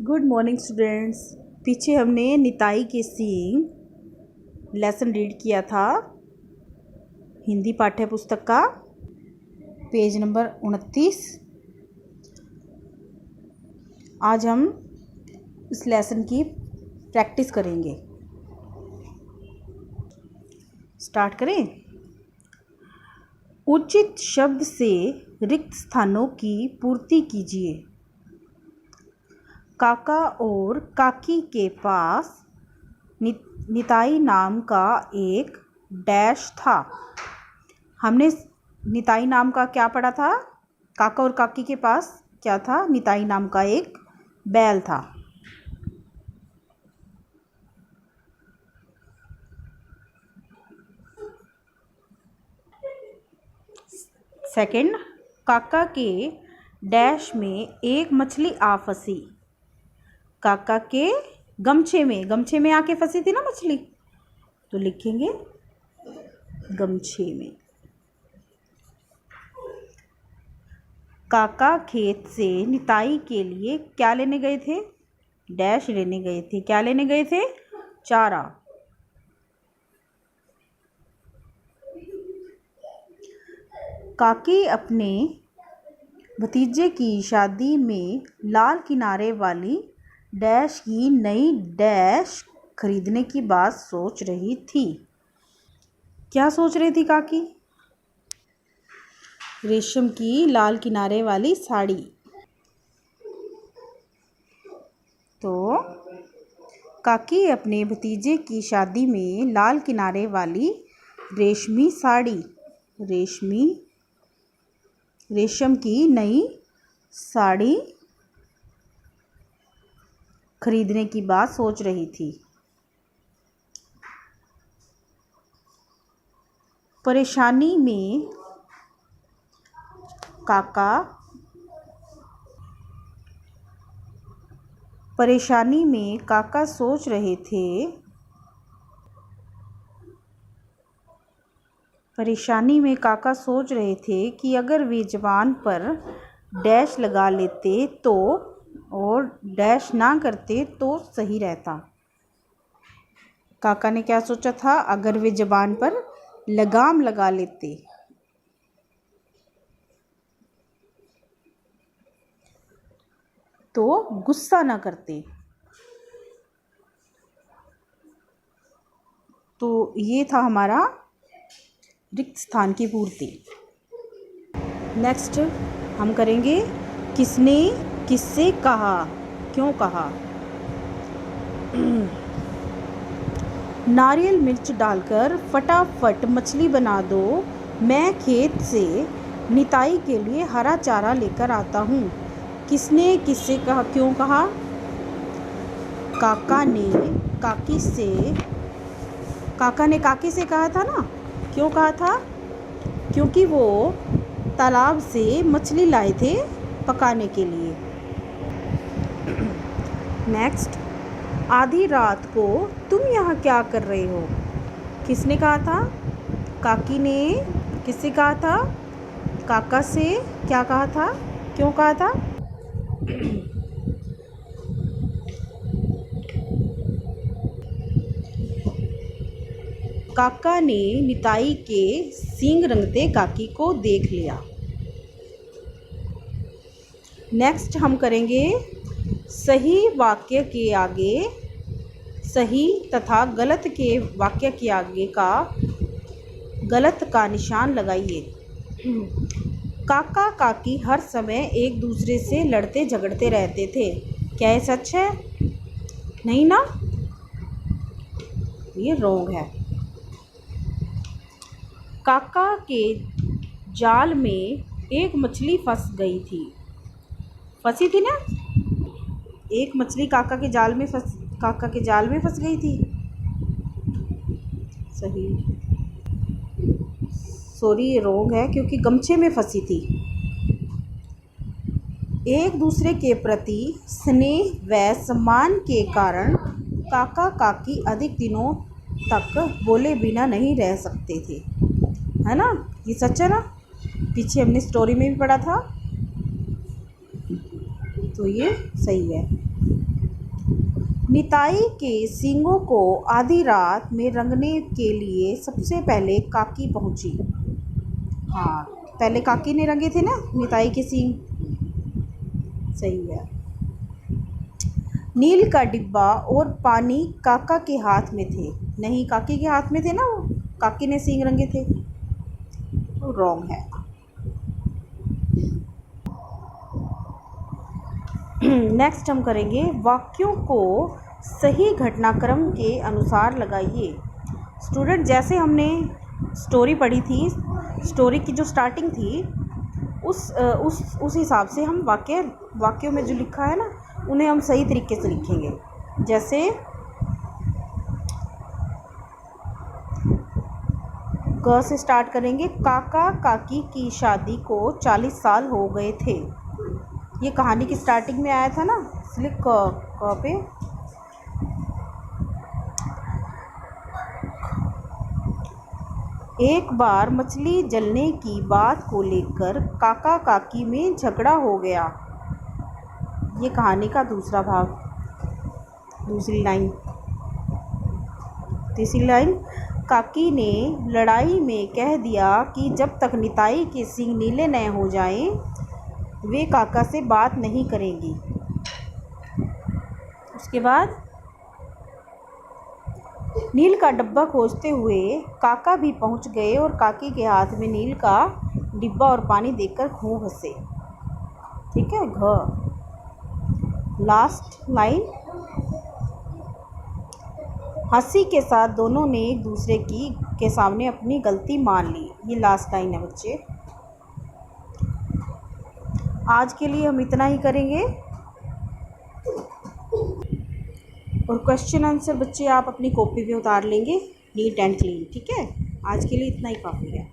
Good morning students. पीछे हमने निताई के सींग लेसन रीड किया था हिंदी पाठ्य पुस्तक का, पेज नंबर 29। आज हम इस लेसन की प्रैक्टिस करेंगे। स्टार्ट करें। उचित शब्द से रिक्त स्थानों की पूर्ति कीजिए। काका और काकी के पास निताई नाम का एक डैश था। हमने निताई नाम का क्या पढ़ा था? काका और काकी के पास क्या था? निताई नाम का एक बैल था। सेकंड, काका के डैश में एक मछली आ फंसी। काका के गमछे में आके फंसी थी ना मछली, तो लिखेंगे गमछे में। काका खेत से निताई के लिए क्या लेने गए थे? डैश लेने गए थे। क्या लेने गए थे? चारा। काकी अपने भतीजे की शादी में लाल किनारे वाली डैश की नई डैश खरीदने की बात सोच रही थी। क्या सोच रही थी काकी? रेशम की लाल किनारे वाली साड़ी। तो काकी अपने भतीजे की शादी में लाल किनारे वाली रेशमी साड़ी, रेशम की नई साड़ी खरीदने की बात सोच रही थी। परेशानी में काका सोच रहे थे कि अगर वे ज़बान पर डैश लगा लेते तो, और डैश ना करते तो सही रहता। काका ने क्या सोचा था? अगर वे ज़बान पर लगाम लगा लेते तो गुस्सा ना करते। तो ये था हमारा रिक्त स्थान की पूर्ति। नेक्स्ट हम करेंगे किसने किससे कहा, क्यों कहा। नारियल मिर्च डालकर फटाफट मछली बना दो, मैं खेत से निताई के लिए हरा चारा लेकर आता हूँ। किसने किससे कहा, क्यों कहा? काका ने काकी से कहा था ना। क्यों कहा था? क्योंकि वो तालाब से मछली लाए थे पकाने के लिए। नेक्स्ट, आधी रात को तुम यहाँ क्या कर रहे हो? किसने कहा था? काकी ने किससे कहा था? काका से। क्या कहा था? क्यों कहा था? काका ने निताई के सींग रंगते काकी को देख लिया। नेक्स्ट हम करेंगे सही वाक्य के आगे, सही तथा गलत के वाक्य के आगे का गलत का निशान लगाइए। काका काकी हर समय एक दूसरे से लड़ते झगड़ते रहते थे। क्या ये सच है? नहीं ना, ये रॉन्ग है। काका के जाल में एक मछली फंसी थी ना। एक मछली काका के जाल में फंस गई थी। सही, सॉरी ये रॉन्ग है क्योंकि गमछे में फंसी थी। एक दूसरे के प्रति स्नेह व सम्मान के कारण काका काकी अधिक दिनों तक बोले बिना नहीं रह सकते थे, है ना। ये सच है ना, पीछे हमने स्टोरी में भी पढ़ा था, तो ये सही है। निताई के सींगों को आधी रात में रंगने के लिए सबसे पहले काकी पहुंची। हाँ, पहले काकी ने रंगे थे ना निताई के सींग। सही है। नील का डिब्बा और पानी काका के हाथ में थे। नहीं, काकी के हाथ में थे ना, वो काकी ने सींग रंगे थे। रॉन्ग है। नेक्स्ट हम करेंगे वाक्यों को सही घटनाक्रम के अनुसार लगाइए। स्टूडेंट, जैसे हमने स्टोरी पढ़ी थी, स्टोरी की जो स्टार्टिंग थी उस हिसाब से हम वाक्यों में जो लिखा है ना उन्हें हम सही तरीके से लिखेंगे। जैसे ग से स्टार्ट करेंगे। काका काकी की शादी को 40 साल हो गए थे। ये कहानी की स्टार्टिंग में आया था ना, इसलिए क पे। एक बार मछली जलने की बात को लेकर काका काकी में झगड़ा हो गया। ये कहानी का दूसरा भाग, दूसरी लाइन। तीसरी लाइन, काकी ने लड़ाई में कह दिया कि जब तक निताई के सींग नीले न हो जाएं, वे काका से बात नहीं करेंगी। उसके बाद नील का डब्बा खोजते हुए काका भी पहुंच गए और काकी के हाथ में नील का डिब्बा और पानी देखकर खूब हंसे। ठीक है। घ लास्ट लाइन, हंसी के साथ दोनों ने एक दूसरे के सामने अपनी गलती मान ली। ये लास्ट लाइन है बच्चे। आज के लिए हम इतना ही करेंगे और क्वेश्चन आंसर बच्चे आप अपनी कॉपी पे उतार लेंगे नीट एंड क्लीन। ठीक है, आज के लिए इतना ही काफ़ी है।